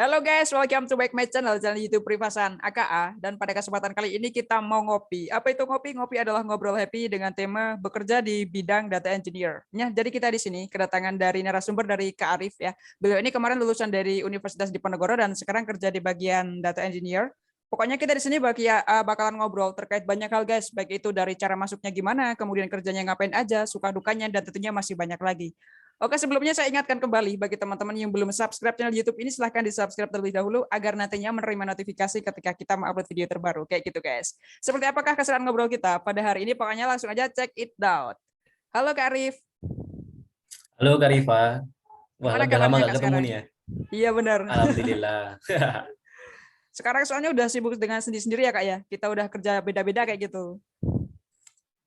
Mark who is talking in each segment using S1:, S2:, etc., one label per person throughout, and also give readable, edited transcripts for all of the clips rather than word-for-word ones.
S1: Halo guys, welcome to back my channel YouTube Privasan AKA. Dan pada kesempatan kali ini kita mau ngopi. Apa itu ngopi? Ngopi adalah ngobrol happy dengan tema bekerja di bidang data engineer. Ya, jadi kita di sini kedatangan dari narasumber dari Kak Arif ya. Beliau ini kemarin lulusan dari Universitas Diponegoro dan sekarang kerja di bagian data engineer. Pokoknya kita di sini bakalan ngobrol terkait banyak hal guys, baik itu dari cara masuknya gimana, kemudian kerjanya ngapain aja, suka dukanya, dan tentunya masih banyak lagi. Oke, sebelumnya saya ingatkan kembali bagi teman-teman yang belum subscribe channel YouTube ini, silahkan di-subscribe terlebih dahulu agar nantinya menerima notifikasi ketika kita mengupload video terbaru. Kayak gitu, guys. Seperti apakah keseruan ngobrol kita pada hari ini? Pokoknya langsung aja check it out. Halo Kak Arif.
S2: Halo Kak Rifa. Wah,
S1: Gimana
S2: udah lama
S1: kabarnya
S2: gak
S1: Kak
S2: ketemu
S1: sekarang?
S2: nih ya.
S1: Iya benar.
S2: Alhamdulillah.
S1: Sekarang soalnya udah sibuk dengan sendiri-sendiri ya Kak ya. Kita udah kerja beda-beda kayak gitu.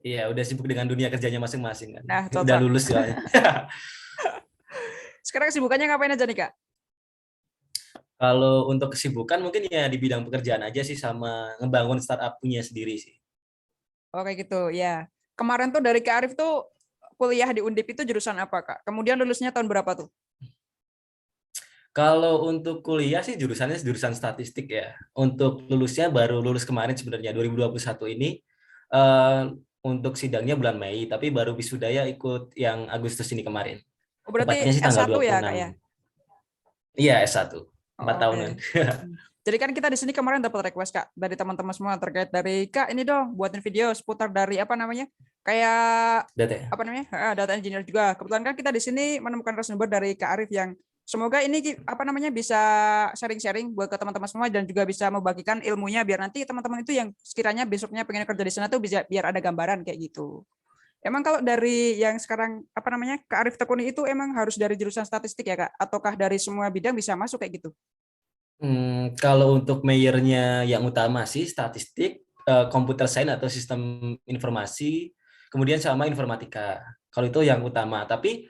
S2: Iya, udah sibuk dengan dunia kerjanya masing-masing kan.
S1: Nah,
S2: Udah
S1: cocok.
S2: lulus soalnya.
S1: Sekarang kesibukannya ngapain aja nih Kak?
S2: Kalau untuk kesibukan mungkin ya di bidang pekerjaan aja sih, sama ngebangun startup punya sendiri sih.
S1: Oke gitu, ya. Kemarin tuh dari Kak Arif tuh kuliah di Undip itu jurusan apa Kak? Kemudian lulusnya tahun berapa tuh?
S2: Kalau untuk kuliah sih jurusannya jurusan statistik ya. Untuk lulusnya baru lulus kemarin sebenarnya 2021 ini. eh, untuk sidangnya bulan Mei, tapi baru wisudanya ikut yang Agustus ini kemarin.
S1: Oh, berarti
S2: Tepatnya sih tanggal
S1: S1 ya Kak
S2: 26.
S1: ya?
S2: Iya, S1. 4
S1: Oh,
S2: tahunan.
S1: oke. Jadi kan kita di sini kemarin dapat request Kak dari teman-teman semua terkait dari Kak ini dong buatin video seputar dari apa namanya? Kayak
S2: Data ya?
S1: apa namanya? Data engineer juga. Kebetulan kan kita di sini menemukan narasumber dari Kak Arif yang semoga ini apa namanya bisa sharing-sharing buat ke teman-teman semua dan juga bisa membagikan ilmunya biar nanti teman-teman itu yang sekiranya besoknya pengen kerja di sana tuh bisa biar ada gambaran kayak gitu. Emang kalau dari yang sekarang apa namanya Kak Arif tekuni itu emang harus dari jurusan statistik ya Kak? Ataukah dari semua bidang bisa masuk kayak gitu?
S2: Kalau untuk majornya yang utama sih statistik, computer science atau sistem informasi, kemudian sama informatika. Kalau itu yang utama. Tapi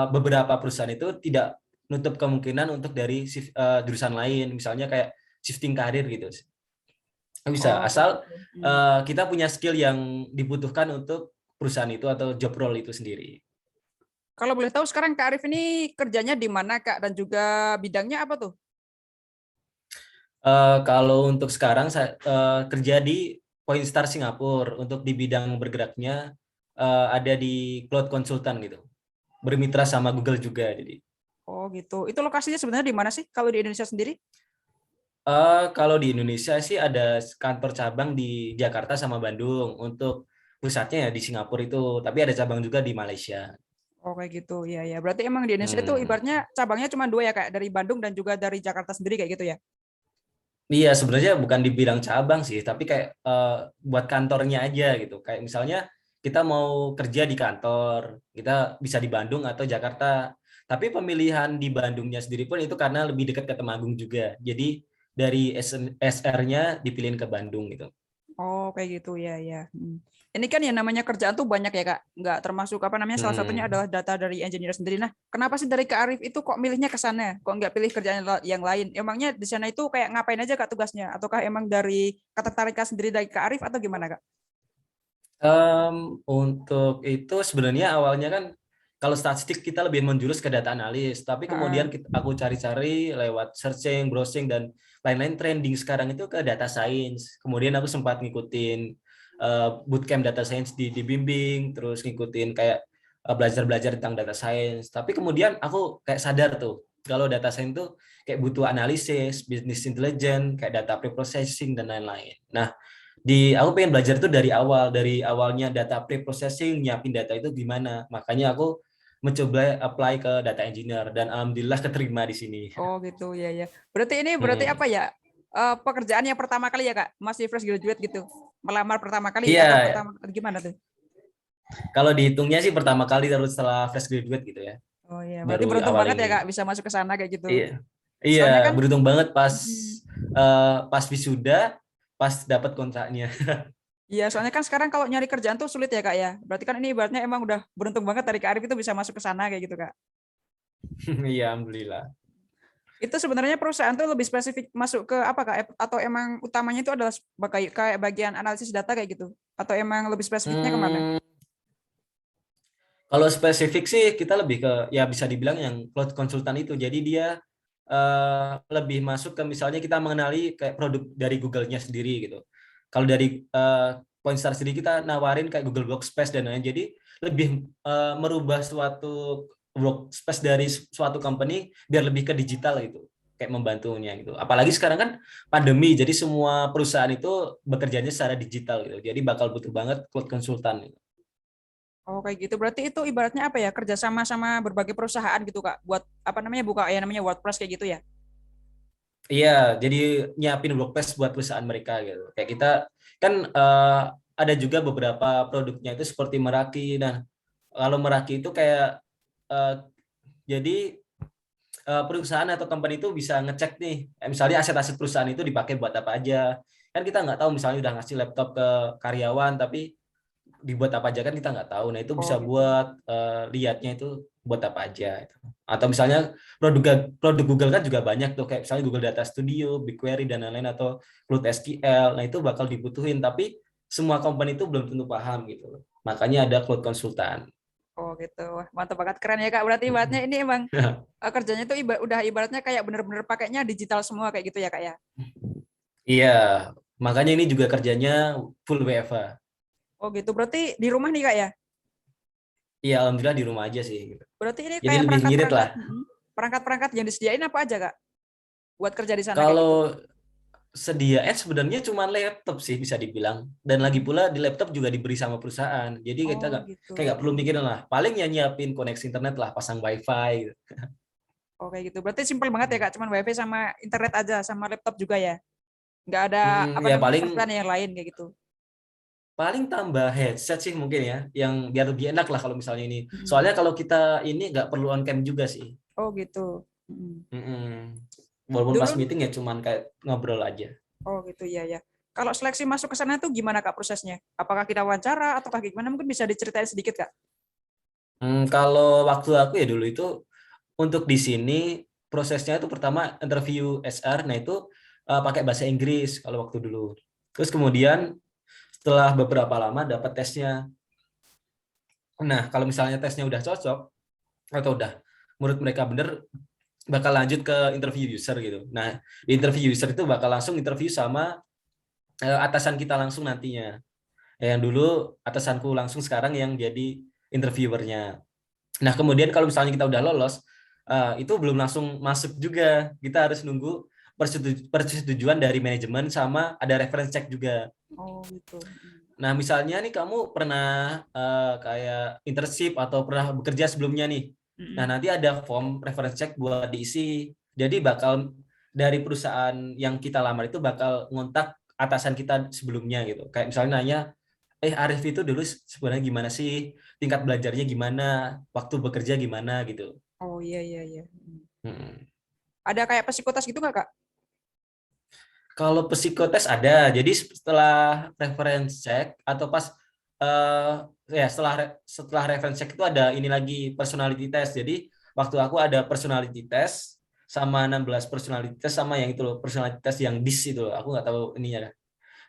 S2: beberapa perusahaan itu tidak nutup kemungkinan untuk dari jurusan lain, misalnya kayak shifting karir gitu. Bisa,
S1: Oh, kayak
S2: asal
S1: gitu.
S2: kita punya skill yang dibutuhkan untuk perusahaan itu atau job role itu sendiri.
S1: Kalau boleh tahu sekarang Kak Arif ini kerjanya di mana Kak dan juga bidangnya apa tuh?
S2: Kalau untuk sekarang saya kerja di Poinstar Singapura, untuk di bidang bergeraknya ada di cloud consultant gitu. Bermitra sama Google juga jadi.
S1: Oh gitu. Itu lokasinya sebenarnya di mana sih kalau di Indonesia sendiri?
S2: Kalau di Indonesia sih ada kantor cabang di Jakarta sama Bandung. Untuk pusatnya ya di Singapura itu, tapi ada cabang juga di Malaysia.
S1: Oh kayak gitu. Iya ya. Berarti emang di Indonesia itu
S2: Hmm.
S1: ibaratnya cabangnya cuma dua ya Kak, dari Bandung dan juga dari Jakarta sendiri kayak gitu ya.
S2: Iya, sebenarnya bukan di bidang cabang sih, tapi kayak buat kantornya aja gitu. Kayak misalnya kita mau kerja di kantor, kita bisa di Bandung atau Jakarta. Tapi pemilihan di Bandungnya sendiri pun itu karena lebih dekat ke Temanggung juga. Jadi dari SR-nya dipilihin ke Bandung gitu.
S1: Oh kayak gitu ya ya. Ini kan yang namanya kerjaan tuh banyak ya Kak. Nggak termasuk apa namanya salah satunya
S2: Hmm.
S1: adalah data dari engineer sendiri. Nah, kenapa sih dari Kak Arif itu kok milihnya ke sana? Kok nggak pilih kerjaan yang lain? Emangnya di sana itu kayak ngapain aja Kak tugasnya? Ataukah emang dari ketertarikan sendiri dari Kak Arif atau gimana Kak?
S2: Untuk itu sebenarnya awalnya kan kalau statistik kita lebih menjurus ke data analis, tapi kemudian aku cari-cari lewat searching, browsing dan lain-lain, trending sekarang itu ke data science. Kemudian aku sempat ngikutin bootcamp data science di Bimbing, terus ngikutin kayak belajar-belajar tentang data science. Tapi kemudian aku kayak sadar tuh kalau data science tuh kayak butuh analisis, business intelligence, kayak data preprocessing dan lain-lain. Nah, aku pengen belajar itu dari awalnya data pre-processing, nyiapin data itu gimana. Makanya aku mencoba apply ke data engineer dan alhamdulillah keterima di sini.
S1: Oh gitu ya ya. Berarti
S2: Hmm.
S1: apa ya? Pekerjaan yang pertama kali ya Kak? Masih fresh graduate gitu. Melamar pertama kali atau
S2: Iya,
S1: pertama gimana tuh?
S2: kalau dihitungnya sih pertama kali terus setelah fresh graduate gitu ya.
S1: Oh iya, berarti
S2: Baru
S1: beruntung
S2: awal
S1: banget ya
S2: ini.
S1: Kak bisa masuk ke sana kayak gitu.
S2: Iya. Iya,
S1: Soalnya kan
S2: beruntung banget pas
S1: mm,
S2: pas wisuda, pas dapat kontraknya.
S1: iya, soalnya kan sekarang kalau nyari kerjaan tuh sulit ya Kak ya. Berarti kan ini ibaratnya emang udah beruntung banget dari Kak Arif itu bisa masuk ke sana kayak gitu Kak.
S2: Iya, alhamdulillah.
S1: Itu sebenarnya perusahaan tuh lebih spesifik masuk ke apa Kak? Atau emang utamanya itu adalah kayak bagian analisis data kayak gitu? Atau emang lebih spesifiknya kemana?
S2: Hmm, Kalau spesifik sih kita lebih ke ya bisa dibilang yang cloud consultant itu. Jadi dia lebih masuk ke misalnya kita mengenali kayak produk dari Google-nya sendiri gitu. Kalau dari Poinstar sendiri kita nawarin kayak Google Workspace dan lain-lain. Jadi lebih merubah suatu workspace dari suatu company biar lebih ke digital gitu, kayak membantunya gitu. Apalagi sekarang kan pandemi, jadi semua perusahaan itu bekerjanya secara digital gitu. Jadi bakal butuh banget cloud konsultan gitu.
S1: Oh kayak gitu. Berarti itu ibaratnya apa ya? Kerjasama sama berbagai perusahaan gitu Kak. Buat apa namanya buka ya namanya WordPress kayak gitu ya?
S2: Iya, jadi nyiapin workspace buat perusahaan mereka gitu. Kayak kita kan ada juga beberapa produknya itu seperti Meraki. Nah, kalau Meraki itu kayak eh, jadi perusahaan atau company itu bisa ngecek nih, misalnya aset-aset perusahaan itu dipakai buat apa aja. Kan kita nggak tahu misalnya udah ngasih laptop ke karyawan, tapi dibuat apa aja kan kita nggak tahu. Nah itu
S1: Oh
S2: bisa
S1: gitu.
S2: buat lihatnya itu buat apa aja. Atau misalnya produk Google kan juga banyak tuh, kayak misalnya Google Data Studio, BigQuery dan lain-lain atau Cloud SQL. Nah itu bakal dibutuhin, tapi semua company itu belum tentu paham gitu. Makanya ada cloud konsultan.
S1: Oh gitu. Wah, mantap banget keren ya Kak. Berarti ibaratnya ini emang kerjanya tuh udah ibaratnya kayak bener-bener pakainya digital semua kayak gitu ya Kak ya.
S2: Iya, makanya ini juga kerjanya full WFH.
S1: Oh gitu. Berarti di rumah nih Kak ya.
S2: Iya, alhamdulillah di rumah aja sih gitu.
S1: Berarti ini
S2: Jadi
S1: kayak
S2: lebih ngirit
S1: perangkat-perangkat
S2: lah.
S1: perangkat-perangkat yang disediain apa aja Kak buat kerja di sana kayak gitu.
S2: Kalau sediain sebenarnya cuma laptop sih bisa dibilang. Dan lagi
S1: Hmm.
S2: pula di laptop juga diberi sama perusahaan. Jadi kita
S1: Oh
S2: nggak
S1: gitu.
S2: kayak nggak perlu mikirin lah. Paling ya nyiapin koneksi internet lah, pasang wifi gitu.
S1: Oh kayak gitu. Berarti simpel banget ya Kak. Cuman WiFi sama internet aja sama laptop juga ya. Nggak ada apa
S2: Ya
S1: namanya
S2: paling
S1: peralatan yang lain kayak gitu.
S2: paling tambah headset sih mungkin ya, yang biar lebih enak lah kalau misalnya ini.
S1: Mm-mm.
S2: Soalnya kalau kita ini nggak perlu on cam juga sih.
S1: Oh gitu. Mm-mm.
S2: Mm-mm. Walaupun pas
S1: Dulu,
S2: meeting ya cuman kayak ngobrol aja.
S1: oh gitu ya ya. Kalau seleksi masuk ke sana tuh gimana Kak prosesnya? Apakah kita wawancara atau gimana? Mungkin bisa diceritain sedikit Kak.
S2: Kalau waktu aku ya dulu itu untuk di sini prosesnya itu pertama interview SR, nah itu pakai bahasa Inggris kalau waktu dulu. Terus kemudian setelah beberapa lama dapat tesnya. Nah kalau misalnya tesnya udah cocok atau udah menurut mereka bener, bakal lanjut ke interview user gitu. Nah di interview user itu bakal langsung interview sama atasan kita langsung nantinya. Yang dulu atasanku langsung, sekarang yang jadi interviewernya. Nah, kemudian kalau misalnya kita udah lolos, itu belum langsung masuk juga. Kita harus nunggu persetujuan dari manajemen sama ada reference check juga.
S1: Oh gitu.
S2: Nah, misalnya nih kamu pernah kayak internship atau pernah bekerja sebelumnya nih. Nah,
S1: Mm-mm.
S2: nanti ada form reference check buat diisi. Jadi bakal dari perusahaan yang kita lamar itu bakal ngontak atasan kita sebelumnya gitu. Kayak misalnya nanya, Arif itu dulu sebenarnya gimana sih, tingkat belajarnya gimana, waktu bekerja gimana gitu.
S1: Oh iya iya iya.
S2: Mm.
S1: Ada kayak psikotes gitu nggak Kak?
S2: Kalau psikotes ada, jadi setelah reference check atau pas eh ya setelah reference check itu ada ini lagi personality test. Jadi waktu aku ada personality test sama 16 personality test sama yang itu loh, personality test yang DIS itu loh. Aku nggak tahu ininya.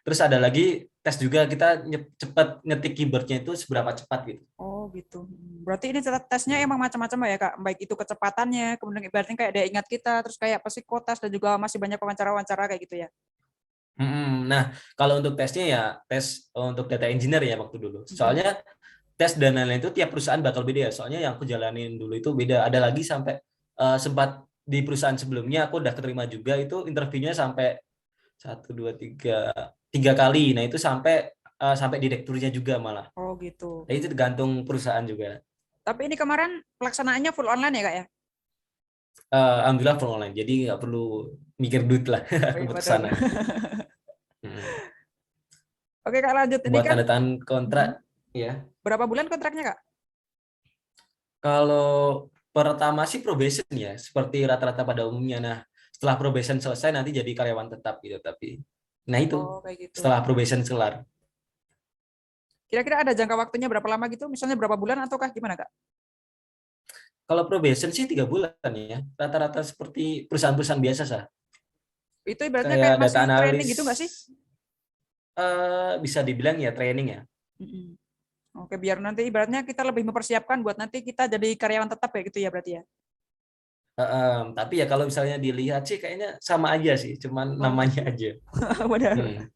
S2: Terus ada lagi tes juga, kita cepat ngetik keyboardnya itu seberapa cepat gitu.
S1: Oh gitu. Berarti ini tesnya emang macam-macam ya Kak. Baik itu kecepatannya, kemudian ibaratnya kayak dia ingat kita, terus kayak psikotes dan juga masih banyak wawancara-wawancara kayak gitu ya.
S2: Nah, kalau untuk tesnya ya tes untuk data engineer ya waktu dulu.
S1: Mm-mm.
S2: Soalnya tes dan lain-lain itu tiap perusahaan bakal beda ya. Soalnya yang aku jalanin dulu itu beda. Ada lagi sampai sempat di perusahaan sebelumnya aku udah keterima juga, itu interviewnya sampai satu dua tiga kali. Nah itu sampai direkturnya juga malah.
S1: Oh gitu.
S2: Nah, itu tergantung perusahaan juga.
S1: Tapi ini kemarin pelaksanaannya full online ya Kak ya?
S2: Alhamdulillah full online. Jadi nggak perlu mikir duit lah
S1: Oh iya
S2: buat
S1: betul.
S2: kesana. Mm.
S1: Oke Kak lanjut. Ini
S2: Buat
S1: kan
S2: tanda tangan kontrak ya.
S1: berapa bulan kontraknya Kak?
S2: Kalau pertama sih probation ya, seperti rata-rata pada umumnya. Nah, setelah probation selesai nanti jadi karyawan tetap gitu. Tapi, nah itu
S1: Oh kayak gitu.
S2: setelah probation kelar.
S1: Kira-kira ada jangka waktunya berapa lama gitu? Misalnya berapa bulan ataukah gimana Kak?
S2: Kalau probation sih 3 bulan ya, rata-rata seperti perusahaan-perusahaan biasa sah.
S1: Itu ibaratnya
S2: Kayak
S1: kayak
S2: data
S1: masih training
S2: analis,
S1: gitu nggak sih?
S2: bisa dibilang ya training ya.
S1: Mm-mm. Oke, biar nanti ibaratnya kita lebih mempersiapkan buat nanti kita jadi karyawan tetap ya gitu ya berarti ya.
S2: Tapi ya kalau misalnya dilihat sih kayaknya sama aja sih, cuman
S1: Oh
S2: namanya
S1: gitu.
S2: aja.
S1: Benar.
S2: Hmm.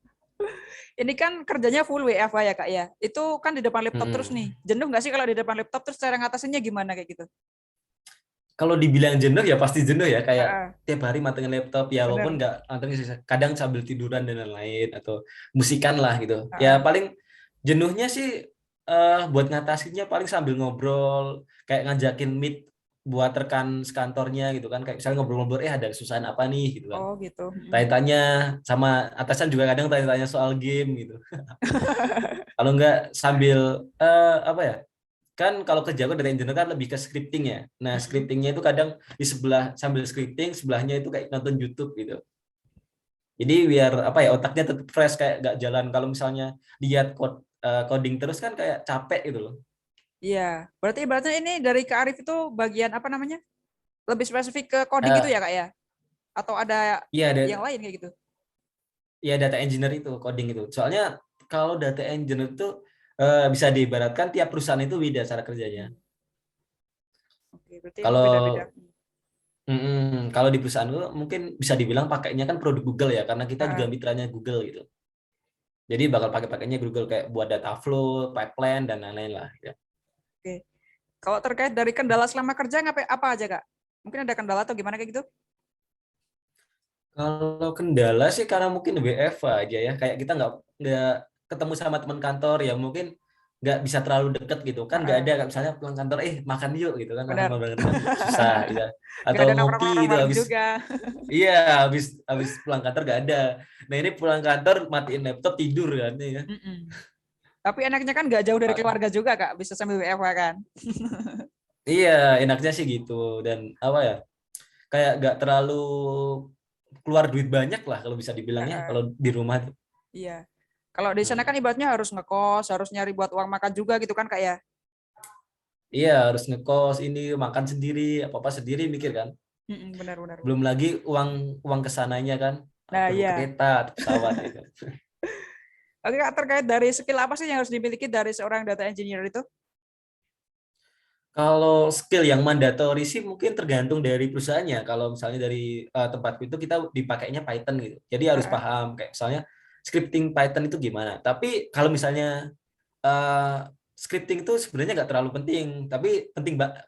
S1: Ini kan kerjanya full WFH ya Kak ya. Itu kan di depan laptop terus
S2: Hmm.
S1: nih. Jenuh nggak sih kalau di depan laptop terus cara ngatasinnya gimana kayak gitu?
S2: Kalau dibilang jenuh ya pasti jenuh ya, kayak
S1: Heeh,
S2: tiap hari matengin laptop ya, walaupun
S1: bener.
S2: nggak matengin sih, kadang sambil tiduran dan lain-lain atau musikan lah gitu. Ya
S1: Heeh.
S2: paling jenuhnya sih buat ngatasinnya paling sambil ngobrol, kayak ngajakin meet buat rekan sekantornya gitu kan, kayak misalnya ngobrol-ngobrol, ada kesusahan apa nih gitu kan.
S1: Oh gitu. Mm.
S2: Tanya-tanya sama atasan juga, kadang tanya-tanya soal game gitu. Kalau nggak sambil apa ya? Kan kalau kerja aku dari engineer kan lebih ke scripting ya. Nah,
S1: Mm-mm.
S2: scriptingnya itu kadang di sebelah, sambil scripting sebelahnya itu kayak nonton YouTube gitu. Jadi biar apa ya, otaknya tetap fresh, kayak nggak jalan. Kalau misalnya lihat coding terus kan kayak capek gitu loh.
S1: Iya. Berarti ibaratnya ini dari Kak Arif itu bagian apa namanya? Lebih spesifik ke coding gitu
S2: Eh,
S1: ya Kak ya? Atau ada
S2: iya,
S1: yang lain kayak gitu?
S2: ya data engineer itu coding itu. Soalnya kalau data engineer itu bisa diibaratkan tiap perusahaan itu beda cara kerjanya.
S1: Hmm. Oke, berarti emang
S2: Kalau
S1: beda-beda.
S2: kalau di perusahaan itu mungkin bisa dibilang pakainya kan produk Google ya, karena kita juga
S1: Heeh.
S2: mitranya Google gitu. Jadi bakal pakai-pakainya Google kayak buat data flow, pipeline dan lain-lain lah. Ya.
S1: Oke. Kalau terkait dari kendala selama kerja ngapain apa aja Kak? Mungkin ada kendala atau gimana kayak gitu?
S2: Kalau kendala sih karena mungkin WFH aja ya, kayak kita nggak ketemu sama teman kantor ya, mungkin nggak bisa terlalu deket gitu kan, nggak ada
S1: Heeh.
S2: kayak misalnya pulang kantor makan yuk gitu kan, makan
S1: Benar.
S2: bareng kan susah gitu.
S1: Nggak
S2: Atau
S1: ada
S2: ngopi
S1: nongkrong-nongkrong
S2: gitu
S1: bareng
S2: habis,
S1: juga.
S2: iya, habis pulang kantor nggak ada. Nah ini pulang kantor matiin laptop tidur kan ya.
S1: Mm-mm. Tapi enaknya kan nggak jauh dari keluarga juga Kak, bisa sambil WFH kan.
S2: Iya, enaknya sih gitu, dan apa ya, kayak nggak terlalu keluar duit banyak lah kalau bisa dibilangnya
S1: Heeh.
S2: kalau di rumah tuh.
S1: Iya. Kalau di sana kan
S2: Hmm.
S1: ibaratnya harus ngekos, harus nyari buat uang makan juga gitu kan Kak ya.
S2: Iya, harus ngekos, ini makan sendiri, apa-apa sendiri mikir kan.
S1: Mm-mm, benar benar
S2: Belum
S1: benar.
S2: lagi uang uang kesananya kan,
S1: Nah,
S2: perlu
S1: iya.
S2: kereta atau pesawat gitu.
S1: Oke, Kak, terkait dari skill apa sih yang harus dimiliki dari seorang data engineer itu?
S2: Kalau skill yang mandatory sih mungkin tergantung dari perusahaannya. Kalau misalnya dari tempatku itu kita dipakainya Python gitu. Jadi harus
S1: Heeh.
S2: paham kayak misalnya scripting Python itu gimana. Tapi kalau misalnya eh, scripting itu sebenarnya nggak terlalu penting, tapi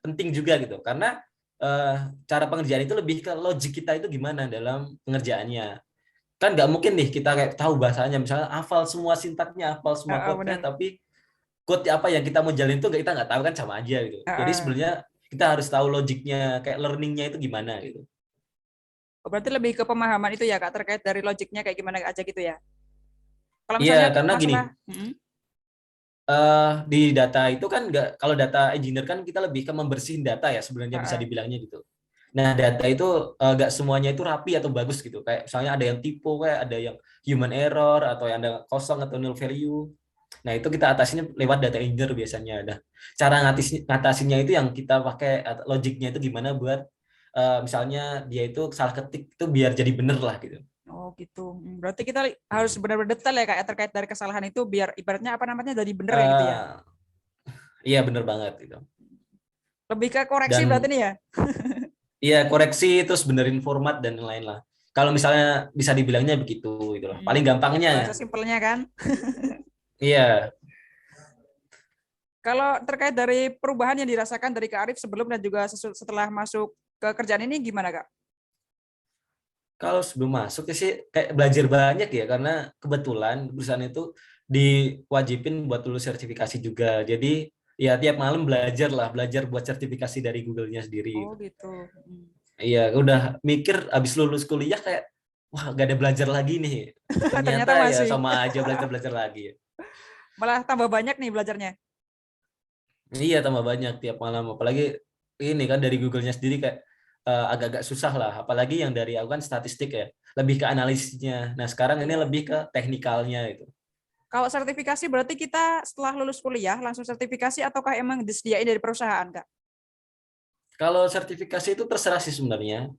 S2: penting juga gitu. Karena eh, cara pengerjaan itu lebih ke logik kita itu gimana dalam pengerjaannya. Kan nggak mungkin nih kita kayak tahu bahasanya, misalnya hafal semua sintaknya, hafal semua
S1: Heeh,
S2: code-nya,
S1: benar.
S2: tapi code apa yang kita mau jalin itu kita nggak tahu kan, sama aja gitu. Jadi
S1: Heeh.
S2: sebenarnya kita harus tahu logiknya, kayak learningnya itu gimana gitu.
S1: Oh, berarti lebih ke pemahaman itu ya Kak, terkait dari logiknya kayak gimana aja gitu ya. Kalau
S2: Iya,
S1: misalnya
S2: karena gini,
S1: masalah, mm,
S2: di data itu kan nggak, kalau data engineer kan kita lebih ke membersihin data ya sebenarnya, bisa
S1: heeh.
S2: dibilangnya gitu. Nah, data itu nggak semuanya itu rapi atau bagus gitu. Kayak misalnya ada yang typo, kayak ada yang human error, atau yang ada kosong atau null value. Nah, itu kita atasinya lewat data engineer biasanya. Nah, cara ngatasinnya itu yang kita pakai logiknya itu gimana buat misalnya dia itu salah ketik itu biar jadi bener lah gitu.
S1: Oh gitu. Berarti kita harus
S2: Hmm.
S1: benar-benar detail ya Kak ya, terkait dari kesalahan itu biar ibaratnya apa namanya jadi bener ya gitu ya.
S2: Eh, iya bener banget gitu.
S1: Lebih ke koreksi berarti
S2: Dan
S1: nih ya.
S2: iya, koreksi terus benerin format dan lain-lain lah. Kalau misalnya bisa dibilangnya begitu gitu loh. Paling gampangnya ya.
S1: Bahasa simpelnya kan.
S2: Iya,
S1: Kalau terkait dari perubahan yang dirasakan dari Kak Arif sebelum dan juga setelah masuk ke kerjaan ini gimana Kak?
S2: kalau sebelum masuk ya sih kayak belajar banyak ya, karena kebetulan perusahaan itu diwajibin buat lulus sertifikasi juga. Jadi ya tiap malam belajar lah, belajar buat sertifikasi dari Google-nya sendiri
S1: Oh
S2: gitu.
S1: gitu. Hmm.
S2: Iya, udah mikir abis lulus kuliah kayak wah gak ada belajar lagi nih. Ternyata
S1: Ternyata
S2: ya
S1: masih
S2: sama aja belajar-belajar lagi.
S1: malah tambah banyak nih belajarnya.
S2: Iya, tambah banyak tiap malam. Apalagi ini kan dari Google-nya sendiri kayak agak-agak susah lah. Apalagi yang dari aku kan statistik ya, lebih ke analisisnya. Nah sekarang ini
S1: Iya.
S2: lebih ke teknikalnya itu.
S1: Kalau sertifikasi berarti kita setelah lulus kuliah langsung sertifikasi ataukah emang disediain dari perusahaan Kak?
S2: Kalau sertifikasi itu terserah sih sebenarnya.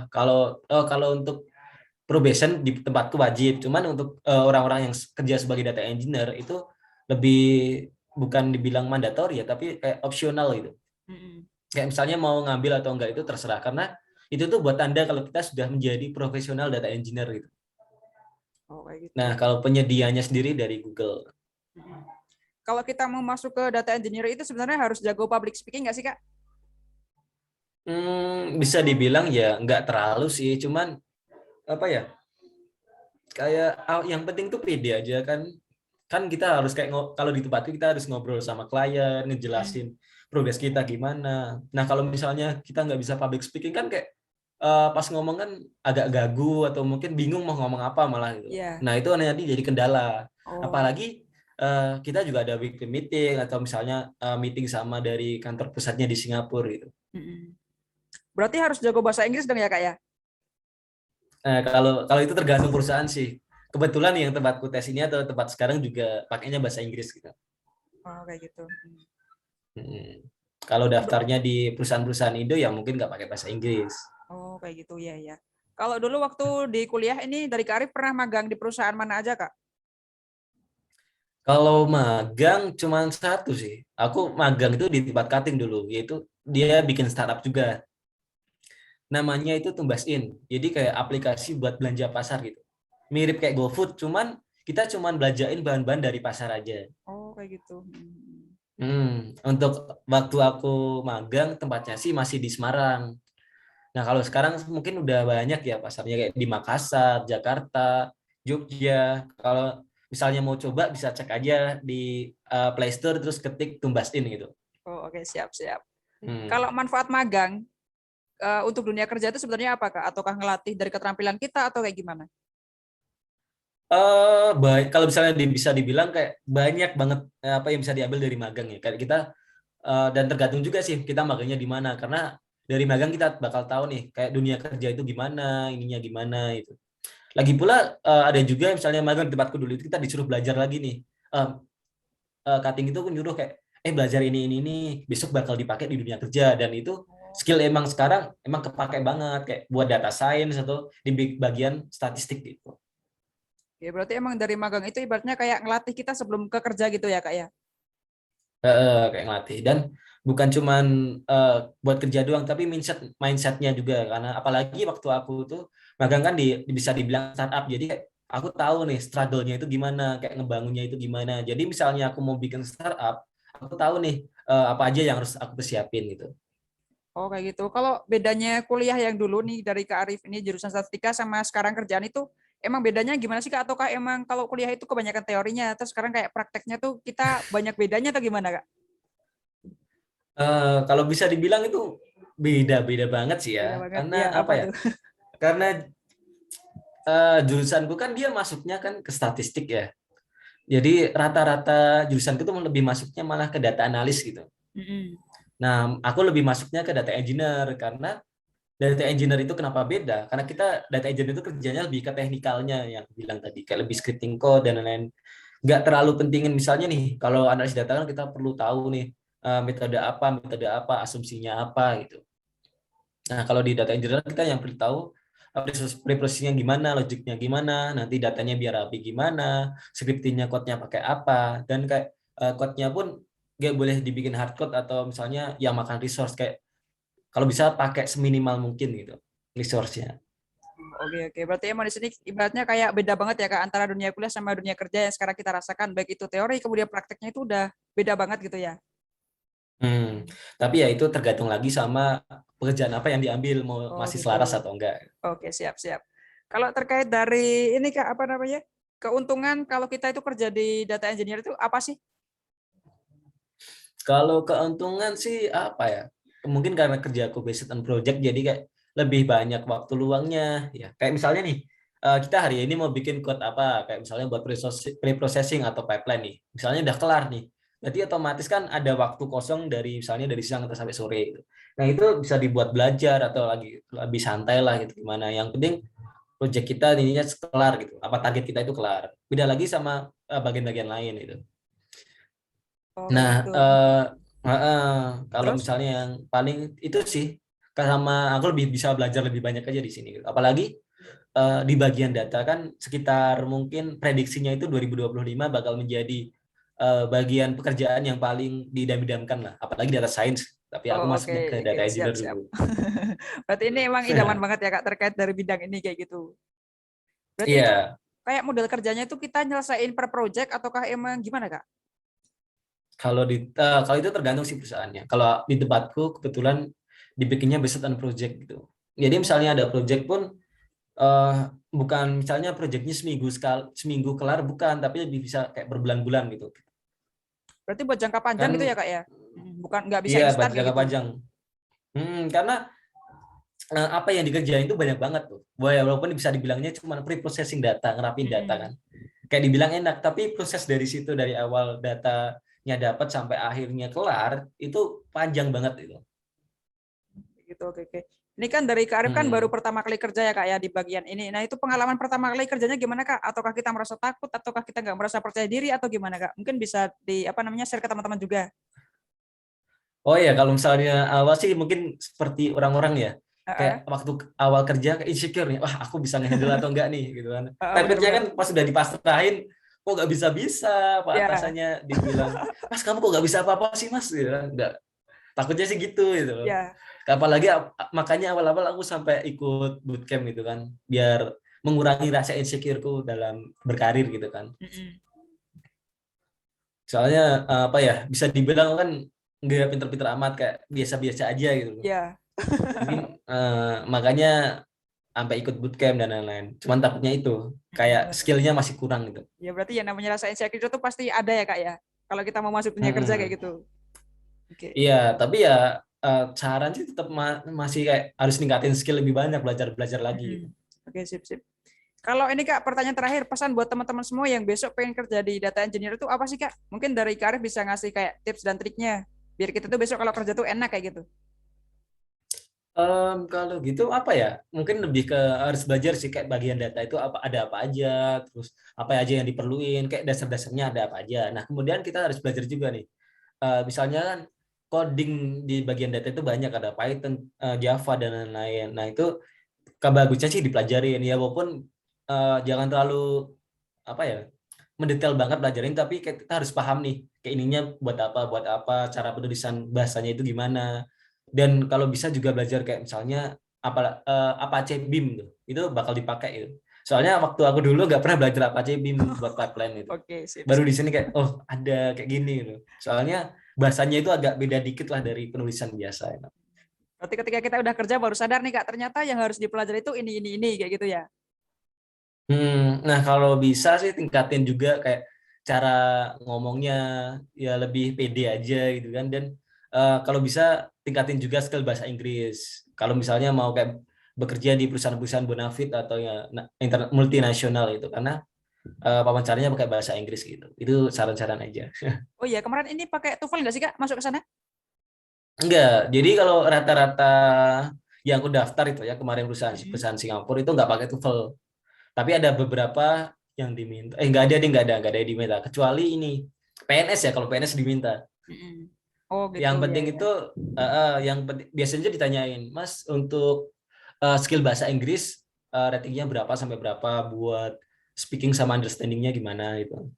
S2: Kalau untuk probation di tempatku wajib. Cuman untuk orang-orang yang kerja sebagai data engineer itu lebih, bukan dibilang mandatori ya, tapi kayak opsional gitu.
S1: Mm-mm.
S2: Kayak misalnya mau ngambil atau enggak itu terserah, karena itu tuh buat tanda kalau kita sudah menjadi profesional data engineer gitu.
S1: Oh, kayak
S2: Nah,
S1: gitu.
S2: kalau penyediaannya sendiri dari Google.
S1: Kalau kita mau masuk ke data engineer itu sebenarnya harus jago public speaking nggak sih, Kak?
S2: Bisa dibilang ya nggak terlalu sih, cuman apa ya? Kayak yang penting tuh pede aja kan. Kan kita harus kayak kalau di tempatku kita harus ngobrol sama klien, ngejelasin progres kita gimana. Nah, kalau misalnya kita nggak bisa public speaking kan kayak pas ngomong kan agak gagu atau mungkin bingung mau ngomong apa malah gitu.
S1: Iya.
S2: Nah, itu nanti jadi kendala.
S1: Oh.
S2: Apalagi kita juga ada weekly meeting atau misalnya meeting sama dari kantor pusatnya di Singapura gitu.
S1: Mm-mm. Berarti harus jago bahasa Inggris dong ya, Kak ya?
S2: Nah, kalau kalau itu tergantung perusahaan sih. Kebetulan yang tempatku tes ini atau tempat sekarang juga pakainya bahasa Inggris gitu.
S1: Oh, kayak gitu.
S2: Hmm. Kalau
S1: Ber-
S2: daftarnya di perusahaan-perusahaan Indo ya mungkin nggak pakai bahasa Inggris.
S1: Oh, kayak gitu ya ya. Kalau dulu waktu di kuliah ini dari Kak Arif pernah magang di perusahaan mana aja, Kak?
S2: Kalau magang cuma satu sih. Aku magang itu di tempat cutting dulu, yaitu dia bikin startup juga. Namanya itu Tumbas In. Jadi kayak aplikasi buat belanja pasar gitu. Mirip kayak GoFood, cuman kita cuman belanjain bahan-bahan dari pasar aja.
S1: Oh, kayak gitu.
S2: Untuk waktu aku magang tempatnya sih masih di Semarang. Nah, kalau sekarang mungkin udah banyak ya pasarnya kayak di Makassar, Jakarta, Jogja. Kalau misalnya mau coba bisa cek aja di Play Store terus ketik Tumbas In gitu.
S1: Oh, oke, siap, siap.
S2: Hmm.
S1: Kalau manfaat magang untuk dunia kerja itu sebenarnya apa, Kak? Ataukah ngelatih dari keterampilan kita atau kayak gimana?
S2: Baik, kalau misalnya bisa dibilang kayak banyak banget apa yang bisa diambil dari magang ya. Kayak kita dan tergantung juga sih kita magangnya di mana, karena dari magang kita bakal tahu nih kayak dunia kerja itu gimana, ininya gimana itu. Lagi pula ada juga misalnya magang di tempatku dulu itu kita disuruh belajar lagi nih. Eh, Cutting itu nyuruh kayak belajar ini besok bakal dipakai di dunia kerja, dan itu skill emang sekarang emang kepake banget kayak buat data science atau di bagian statistik gitu.
S1: Ya, berarti emang dari magang itu ibaratnya kayak ngelatih kita sebelum ke kerja gitu ya, Kak ya?
S2: Kayak ngelatih, dan bukan cuman buat kerja doang tapi mindsetnya juga, karena apalagi waktu aku tuh magang kan bisa dibilang startup, jadi kayak aku tahu nih struggle-nya itu gimana, kayak ngebangunnya itu gimana. Jadi misalnya aku mau bikin startup, aku tahu nih apa aja yang harus aku persiapin gitu.
S1: Oh, kayak gitu. Kalau bedanya kuliah yang dulu nih dari Kak Arif ini jurusan statistika sama sekarang kerjaan itu emang bedanya gimana sih, Kak? Ataukah emang kalau kuliah itu kebanyakan teorinya, terus sekarang kayak prakteknya tuh kita banyak bedanya atau gimana, Kak?
S2: Kalau bisa dibilang itu beda-beda banget sih
S1: Beda
S2: ya,
S1: banget.
S2: karena
S1: Ya,
S2: apa
S1: apa
S2: ya?
S1: tuh?
S2: Karena jurusanku kan dia masuknya kan ke statistik ya. Jadi rata-rata jurusanku tuh lebih masuknya malah ke data analis gitu.
S1: Mm-mm.
S2: Nah, aku lebih masuknya ke data engineer, karena data engineer itu kenapa beda? Karena kita data engineer itu kerjanya lebih ke teknikalnya yang aku bilang tadi, kayak lebih scripting code dan lain-lain. Nggak terlalu pentingin misalnya nih, kalau analisis data kan kita perlu tahu nih metode apa, asumsinya apa gitu. Nah, kalau di data engineer kita yang perlu tahu preprocessingnya gimana, logiknya gimana, nanti datanya biar rapi gimana, scriptingnya code-nya pakai apa, dan kayak code-nya pun nggak boleh dibikin hard code atau misalnya yang makan resource, kayak kalau bisa pakai seminimal mungkin gitu resource-nya.
S1: Oke, oke. Berarti emang di sini ibaratnya kayak beda banget ya, Kak, antara dunia kuliah sama dunia kerja yang sekarang kita rasakan. Baik itu teori, kemudian prakteknya itu udah beda banget gitu ya.
S2: Tapi ya itu tergantung lagi sama pekerjaan apa yang diambil, mau
S1: Oh,
S2: masih
S1: gitu.
S2: selaras atau enggak.
S1: Oke, siap, siap. Kalau terkait dari ini, Kak, apa namanya? Keuntungan kalau kita itu kerja di data engineer itu apa sih?
S2: Kalau keuntungan sih apa ya? Mungkin karena kerja aku based on project, jadi kayak lebih banyak waktu luangnya. Ya, kayak misalnya nih, kita hari ini mau bikin code apa? Kayak misalnya buat preprocessing atau pipeline nih. Misalnya udah kelar nih. Berarti otomatis kan ada waktu kosong dari misalnya dari siang atau sampai sore gitu. Nah, itu bisa dibuat belajar atau lagi lebih santai lah gitu gimana. Yang penting project kita ininya kelar gitu. Apa target kita itu kelar. Beda lagi sama bagian-bagian lain itu.
S1: Oh, kayak
S2: Nah,
S1: gitu.
S2: kalau
S1: Terus?
S2: misalnya yang paling itu sih, sama aku lebih bisa belajar lebih banyak aja di sini, gitu. Apalagi di bagian data kan sekitar mungkin prediksinya itu 2025 bakal menjadi bagian pekerjaan yang paling didam-damkan lah, apalagi data science. Tapi aku
S1: Oh,
S2: masuknya ke
S1: oke,
S2: data
S1: oke,
S2: engineer
S1: siap.
S2: dulu.
S1: Berarti ini emang idaman banget ya Kak terkait dari bidang ini kayak gitu. Berarti itu
S2: Iya,
S1: kayak model kerjanya itu kita nyelesain per project ataukah emang gimana Kak?
S2: kalau itu tergantung sih perusahaannya. Kalau di tempatku kebetulan dibikinnya based on project gitu. Jadi misalnya ada project pun eh, bukan misalnya projectnya seminggu kelar bukan, tapi lebih bisa kayak berbulan-bulan gitu.
S1: Berarti buat jangka panjang gitu ya
S2: Kan
S1: Kak ya? Bukan nggak bisa
S2: iya buat
S1: instan kayak
S2: jangka
S1: gitu.
S2: panjang. Karena apa yang dikerjain itu banyak banget tuh. Walaupun bisa dibilangnya cuma pre-processing data, ngerapin data kan. Kayak dibilang enak, tapi proses dari situ dari awal datanya dapat sampai akhirnya kelar itu panjang banget itu.
S1: Gitu, oke, oke. Ini kan dari Kak Arif kan baru
S2: Hmm.
S1: pertama kali kerja ya Kak ya di bagian ini. Nah itu pengalaman pertama kali kerjanya gimana Kak? Ataukah kita merasa takut, ataukah kita nggak merasa percaya diri, atau gimana Kak? Mungkin bisa di apa namanya share ke teman-teman juga.
S2: Oh ya, kalau misalnya awal sih mungkin seperti orang-orang ya, kayak
S1: Heeh.
S2: waktu awal kerja kayak insecure nih, wah aku bisa ngehandle atau enggak nih gitu kan.
S1: Heeh,
S2: Takutnya
S1: bener-bener.
S2: kan pas udah dipasrahin, kok nggak bisa-bisa, Pak
S1: Ya,
S2: atasannya dibilang, Mas kamu kok nggak bisa apa-apa sih Mas, gitu kan. Nggak, takutnya sih gitu gitu.
S1: ya.
S2: Apalagi makanya awal-awal aku sampai ikut bootcamp gitu kan, biar mengurangi rasa insecureku dalam berkarir gitu kan.
S1: Mm-mm.
S2: Soalnya apa ya, bisa dibilang kan nggak pinter-pinter amat, kayak biasa-biasa aja gitu.
S1: Ya.
S2: Mungkin makanya sampai ikut bootcamp dan lain-lain. Cuman takutnya itu kayak
S1: Bener.
S2: skillnya masih kurang gitu.
S1: Ya berarti yang namanya rasa insecure itu pasti ada ya Kak ya. Kalau kita mau masuk dunia kerja kayak
S2: Mm-mm.
S1: gitu. Oke.
S2: Iya, tapi ya saran sih tetap masih kayak harus ningkatin skill lebih banyak, belajar-belajar lagi gitu.
S1: Mm-mm. Oke, sip, sip. Kalau ini Kak, pertanyaan terakhir, pesan buat teman-teman semua yang besok pengen kerja di data engineer itu apa sih Kak? Mungkin dari Kak Arif bisa ngasih kayak tips dan triknya, biar kita tuh besok kalau kerja tuh enak kayak gitu.
S2: Kalau gitu apa ya? Mungkin lebih ke harus belajar sih kayak bagian data itu apa ada apa aja, terus apa aja yang diperluin, kayak dasar-dasarnya ada apa aja. Nah, kemudian kita harus belajar juga nih. Misalnya kan coding di bagian data itu banyak, ada Python, Java dan lain-lain. Nah, itu bagusnya sih dipelajarin ya, walaupun jangan terlalu apa ya mendetail banget belajarin, tapi kita harus paham nih kayak ininya buat apa, cara penulisan bahasanya itu gimana. Dan kalau bisa juga belajar kayak misalnya Apache Beam tuh, itu bakal dipakai itu. Soalnya waktu aku dulu nggak pernah belajar Apache Beam buat pipeline itu.
S1: Oke, sip,
S2: Baru
S1: sip.
S2: di sini kayak oh ada kayak gini gitu. Soalnya bahasanya itu agak beda dikit lah dari penulisan biasa.
S1: Berarti ketika kita udah kerja baru sadar nih Kak, ternyata yang harus dipelajari itu ini kayak gitu ya.
S2: Nah kalau bisa sih tingkatin juga kayak cara ngomongnya, ya lebih pede aja gitu kan, dan kalau bisa tingkatin juga skill bahasa Inggris. Kalau misalnya mau kayak bekerja di perusahaan-perusahaan bonafit atau ya multinasional itu, karena wawancaranya pakai bahasa Inggris gitu. Itu saran-saran aja.
S1: Oh iya, kemarin ini pakai TOEFL nggak sih Kak masuk ke sana?
S2: Enggak, jadi kalau rata-rata yang aku daftar itu ya kemarin perusahaan
S1: Mm-mm.
S2: perusahaan Singapura itu nggak pakai TOEFL. Tapi ada beberapa yang diminta. Nggak ada deh, nggak ada yang diminta. Kecuali ini PNS ya, kalau PNS diminta.
S1: Mm-mm. Oh gitu
S2: Yang
S1: ya,
S2: penting
S1: ya.
S2: itu biasanya ditanyain, Mas untuk skill bahasa Inggris ratingnya berapa sampai berapa, buat speaking sama understandingnya gimana gitu.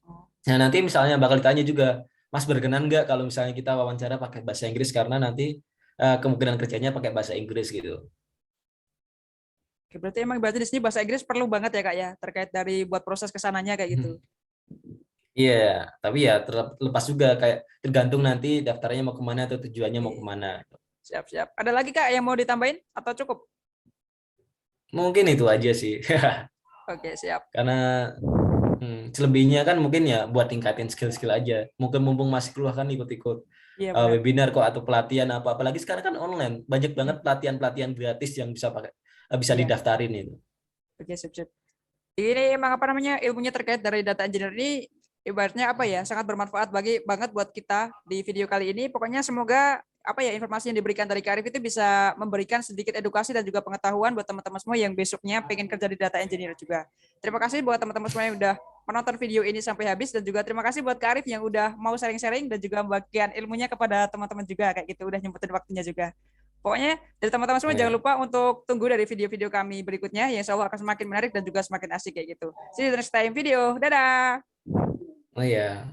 S1: Oh,
S2: Nah nanti misalnya bakal ditanya juga, Mas berkenan nggak kalau misalnya kita wawancara pakai bahasa Inggris, karena nanti kemungkinan kerjanya pakai bahasa Inggris gitu.
S1: oke, berarti emang berarti di sini bahasa Inggris perlu banget ya Kak ya, terkait dari buat proses kesananya kayak gitu.
S2: Iya, tapi ya terlepas juga kayak tergantung nanti daftarnya mau kemana atau tujuannya mau
S1: Oke,
S2: kemana.
S1: siap, siap. Ada lagi Kak yang mau ditambahin atau cukup?
S2: Mungkin itu aja sih.
S1: Oke, siap.
S2: Karena selebihnya kan mungkin ya buat tingkatin skill-skill aja. Mungkin mumpung masih keluar kan ikut-ikut
S1: Iya benar.
S2: webinar kok atau pelatihan apa. Apalagi sekarang kan online. Banyak banget pelatihan-pelatihan gratis yang bisa bisa
S1: Iya,
S2: didaftarin itu.
S1: oke, siap, siap. Ini emang apa namanya ilmunya terkait dari data engineer ini ibaratnya apa ya sangat bermanfaat bagi banget buat kita di video kali ini. Pokoknya semoga apa ya informasi yang diberikan dari Karif itu bisa memberikan sedikit edukasi dan juga pengetahuan buat teman-teman semua yang besoknya pengen kerja di data engineer juga. Terima kasih buat teman-teman semua yang udah menonton video ini sampai habis, dan juga terima kasih buat Karif yang udah mau sharing-sharing dan juga membagikan ilmunya kepada teman-teman juga kayak gitu, udah nyempetin waktunya juga. Pokoknya dari teman-teman semua
S2: Oh
S1: jangan
S2: ya.
S1: lupa untuk tunggu dari video-video kami berikutnya yang insya Allah akan semakin menarik dan juga semakin asik kayak gitu. See you the next time video. Dadah.
S2: Oh ya.